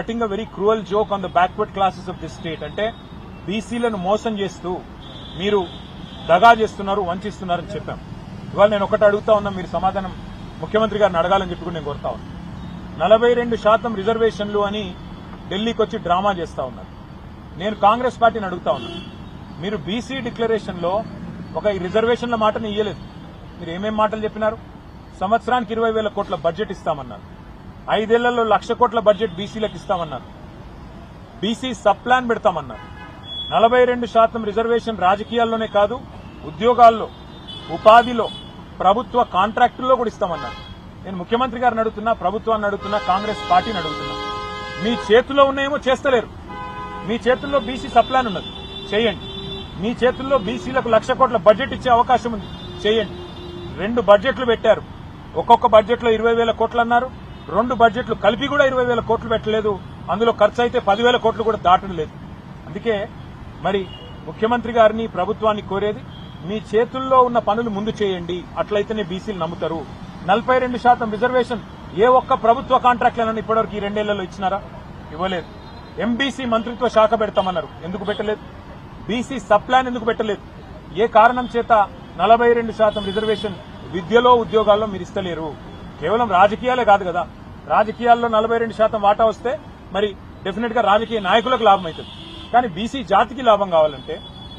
cutting a very cruel joke on the backward classes of this state. అంటే బీసీలను మోసం చేస్తూ మీరు దగా చేస్తున్నారు, వంచిస్తున్నారని చెప్పాం. ఇవాళ నేను ఒకటి అడుగుతా ఉన్నా, మీరు సమాధానం ముఖ్యమంత్రి గారిని అడగాలని చెప్పి నేను కోరుతా ఉన్నా. 42% రిజర్వేషన్లు అని ఢిల్లీకి వచ్చి డ్రామా చేస్తా ఉన్నారు. నేను కాంగ్రెస్ పార్టీని అడుగుతా ఉన్నా, మీరు బీసీ డిక్లరేషన్ లో ఒక రిజర్వేషన్ల మాటని ఇయ్యలేదు. మీరు ఏమేం మాటలు చెప్పినారు? సంవత్సరానికి 20,000 కోట్ల బడ్జెట్ ఇస్తామన్నారు. 5 ఏళ్లలో 1,00,000 కోట్ల బడ్జెట్ బీసీలకు ఇస్తామన్నారు. బీసీ సబ్ ప్లాన్ పెడతామన్నారు. 42% రిజర్వేషన్ రాజకీయాల్లోనే కాదు, ఉద్యోగాల్లో, ఉపాధిలో, ప్రభుత్వ కాంట్రాక్టుల్లో కూడా ఇస్తామన్నారు. నేను ముఖ్యమంత్రి గారిని అడుగుతున్నా, ప్రభుత్వాన్ని అడుగుతున్నా, కాంగ్రెస్ పార్టీని అడుగుతున్నా, మీ చేతుల్లో ఉన్నాయేమో చేస్తలేరు. మీ చేతుల్లో బీసీ సబ్ ప్లాన్ ఉన్నది, చేయండి. మీ చేతుల్లో బీసీలకు 1,00,000 కోట్ల బడ్జెట్ ఇచ్చే అవకాశం ఉంది, చేయండి. 2 బడ్జెట్లు పెట్టారు. ఒక్కొక్క బడ్జెట్ లో 20,000 కోట్లు అన్నారు. 2 బడ్జెట్లు కలిపి కూడా 20,000 కోట్లు పెట్టలేదు. అందులో ఖర్చు అయితే 10,000 కోట్లు కూడా దాటం లేదు. అందుకే మరి ముఖ్యమంత్రి గారిని, ప్రభుత్వాన్ని కోరేది, మీ చేతుల్లో ఉన్న పనులు ముందు చేయండి. అట్లయితేనే బీసీలు నమ్ముతారు. 42% రిజర్వేషన్ ఏ ఒక్క ప్రభుత్వ కాంట్రాక్ట్లను ఇప్పటివరకు ఈ 2 ఏళ్లలో ఇచ్చినారా? ఇవ్వలేదు. ఎంబీసీ మంత్రిత్వ శాఖ పెడతామన్నారు, ఎందుకు పెట్టలేదు? బీసీ సబ్ ప్లాన్ ఎందుకు పెట్టలేదు? ఏ కారణం చేత 42% రిజర్వేషన్ విద్యలో, ఉద్యోగాల్లో మీరు ఇస్తలేరు? కేవలం రాజకీయాలే కాదు కదా, రాజకీయాల్లో 42% వాటా వస్తే మరి డెఫినెట్ గా రాజకీయ నాయకులకు లాభం అవుతుంది. కానీ బీసీ జాతికి లాభం కావాలంటే,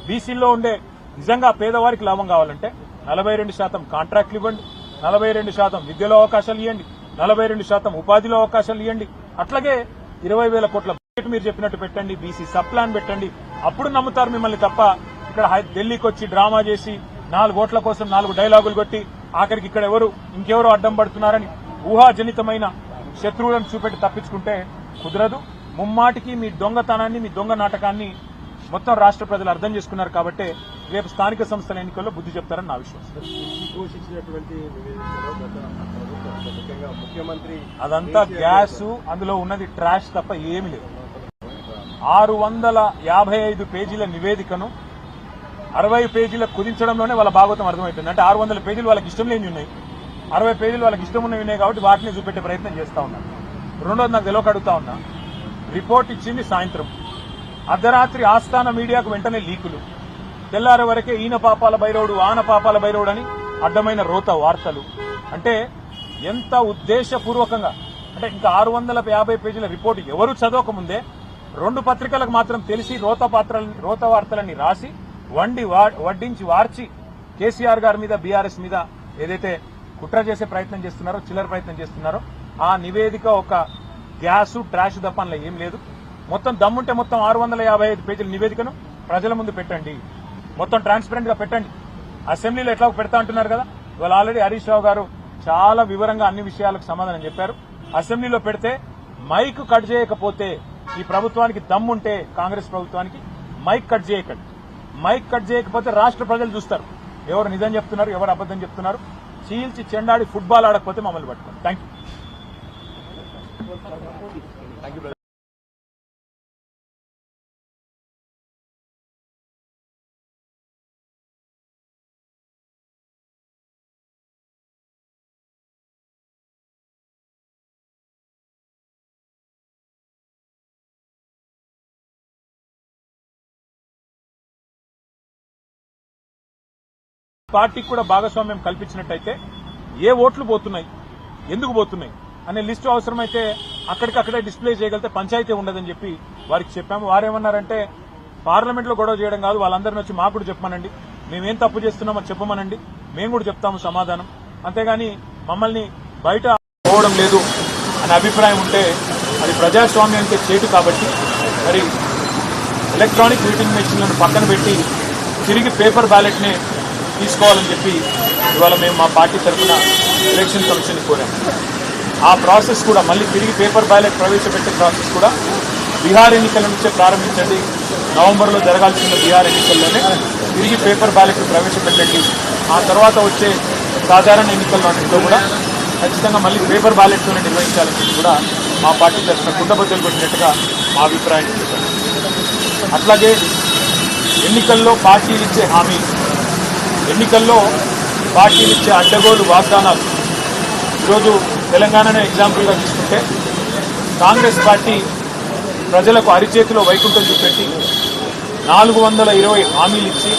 బీసీలో ఉండే నిజంగా పేదవారికి లాభం కావాలంటే 42% కాంట్రాక్ట్లు ఇవ్వండి, 42% విద్యలో అవకాశాలు ఇవ్వండి, 42% ఉపాధిలో అవకాశాలు ఇవ్వండి. అట్లాగే 20,000 కోట్ల బడ్జెట్ మీరు చెప్పినట్టు పెట్టండి, బీసీ సబ్ ప్లాన్ పెట్టండి. అప్పుడు నమ్ముతారు మిమ్మల్ని తప్ప ఇక్కడ ఢిల్లీకి వచ్చి డ్రామా చేసి 4 ఓట్ల కోసం 4 డైలాగులు కొట్టి ఆఖరికి ఇక్కడ ఇంకెవరో అడ్డం పడుతున్నారని ఊహాజనితమైన శత్రువులను చూపెట్టి తప్పించుకుంటే కుదరదు. ముమ్మాటికి మీ దొంగతనాన్ని, మీ దొంగ నాటకాన్ని మొత్తం రాష్ట్ర ప్రజలు అర్థం చేసుకున్నారు. కాబట్టి రేపు స్థానిక సంస్థల ఎన్నికల్లో బుద్ధి చెప్తారని నా విశ్వాసం. అదంతా గ్యాస్, అందులో ఉన్నది ట్రాష్ తప్ప ఏమీ లేదు. 655 పేజీల నివేదికను 60 పేజీల కుదించడంలోనే వాళ్ళ భాగవతం అర్థమవుతుంది. అంటే 600 పేజీలు వాళ్ళకి ఇష్టం లేని ఉన్నాయి, 60 పేజీలు వాళ్ళకి ఇష్టం ఉన్నవి ఉన్నాయి కాబట్టి వాటిని చూపెట్టే ప్రయత్నం చేస్తా ఉన్నారు. రెండోది నాకు తెలియక అడుగుతా ఉన్నా, రిపోర్ట్ ఇచ్చింది సాయంత్రం, అర్ధరాత్రి ఆస్థాన మీడియాకు వెంటనే లీకులు, తెల్లారి వరకే ఈయన పాపాల బైరవుడు, ఆన పాపాల బైరవుడు అని అడ్డమైన రోత వార్తలు. అంటే ఎంత ఉద్దేశపూర్వకంగా, అంటే ఇంకా 650 పేజీల రిపోర్టు ఎవరు చదవకముందే 2 పత్రికలకు మాత్రం తెలిసి రోత వార్తలన్నీ రాసి వడ్డించి వార్చి కేసీఆర్ గారి మీద, బీఆర్ఎస్ మీద ఏదైతే కుట్ర చేసే ప్రయత్నం చేస్తున్నారో, చిల్లర ప్రయత్నం చేస్తున్నారో, ఆ నివేదిక ఒక గ్యాసు, ట్రాష్ తప్ప అందులో ఏం లేదు. మొత్తం దమ్ముంటే మొత్తం 655 పేజీల నివేదికను ప్రజల ముందు పెట్టండి, మొత్తం ట్రాన్స్పరెంట్ గా పెట్టండి. అసెంబ్లీలో ఎట్లా పెడతా అంటున్నారు కదా, ఇవాళ ఆల్రెడీ హరీష్ రావు గారు చాలా వివరంగా అన్ని విషయాలకు సమాధానం చెప్పారు. అసెంబ్లీలో పెడితే మైక్ కట్ చేయకపోతే, ఈ ప్రభుత్వానికి దమ్ముంటే, కాంగ్రెస్ ప్రభుత్వానికి మైక్ కట్ చేయకండి. మైక్ కట్ చేయకపోతే రాష్ట్ర ప్రజలు చూస్తారు ఎవరు నిజం చెప్తున్నారు, ఎవరు అబద్దం చెప్తున్నారు. చీల్చి చెండాడి ఫుట్బాల్ ఆడకపోతే మమ్మల్ని పట్టుకోండి. Thank you. పార్టీకి కూడా భాగస్వామ్యం కల్పించినట్టయితే ఏ ఓట్లు పోతున్నాయి, ఎందుకు పోతున్నాయి అనే లిస్టు అవసరమైతే అక్కడికక్కడే డిస్ప్లే చేయగలిగితే పంచాయతీ ఉండదని చెప్పి వారికి చెప్పాము. వారేమన్నారంటే పార్లమెంట్ లో గొడవ చేయడం కాదు, వాళ్ళందరినీ వచ్చి మాకు కూడా చెప్పమనండి, మేమేం తప్పు చేస్తున్నామో చెప్పమనండి, మేము కూడా చెప్తాము సమాధానం. అంతేగాని మమ్మల్ని బయట పోవడం లేదు అనే అభిప్రాయం ఉంటే అది ప్రజాస్వామ్యానికి చేటు. కాబట్టి మరి ఎలక్ట్రానిక్ ఓటింగ్ మెషిన్లను పక్కన పెట్టి తిరిగి పేపర్ బ్యాలెట్ నే తీసుకోవాలని చెప్పి ఇవాళ మేము మా పార్టీ తరఫున ఎలక్షన్ కమిషన్ కోరాము. ఆ ప్రాసెస్ కూడా మళ్ళీ తిరిగి పేపర్ బ్యాలెట్ ప్రవేశపెట్టే ప్రాసెస్ కూడా బీహార్ ఎన్నికల నుంచే ప్రారంభించండి. నవంబర్లో జరగాల్సిన బీహార్ ఎన్నికల్లోనే తిరిగి పేపర్ బ్యాలెట్ ప్రవేశపెట్టండి. ఆ తర్వాత వచ్చే సాధారణ ఎన్నికల్లో కూడా ఖచ్చితంగా మళ్ళీ పేపర్ బ్యాలెట్తోనే నిర్వహించాలని చెప్పి కూడా మా పార్టీ తరఫున కుండబద్దలు కొట్టినట్టుగా మా అభిప్రాయం చెప్పారు. అట్లాగే ఎన్నికల్లో పార్టీలు ఇచ్చే హామీ, ఎన్నికల్లో పార్టీలు ఇచ్చే అడ్డగోలు వాగ్దానాలు, ఈరోజు తెలంగాణనే ఎగ్జాంపుల్గా తీసుకుంటే కాంగ్రెస్ పార్టీ ప్రజలకు అరిచేతిలో వైకుంఠం చూపెట్టి 420 హామీలు ఇచ్చి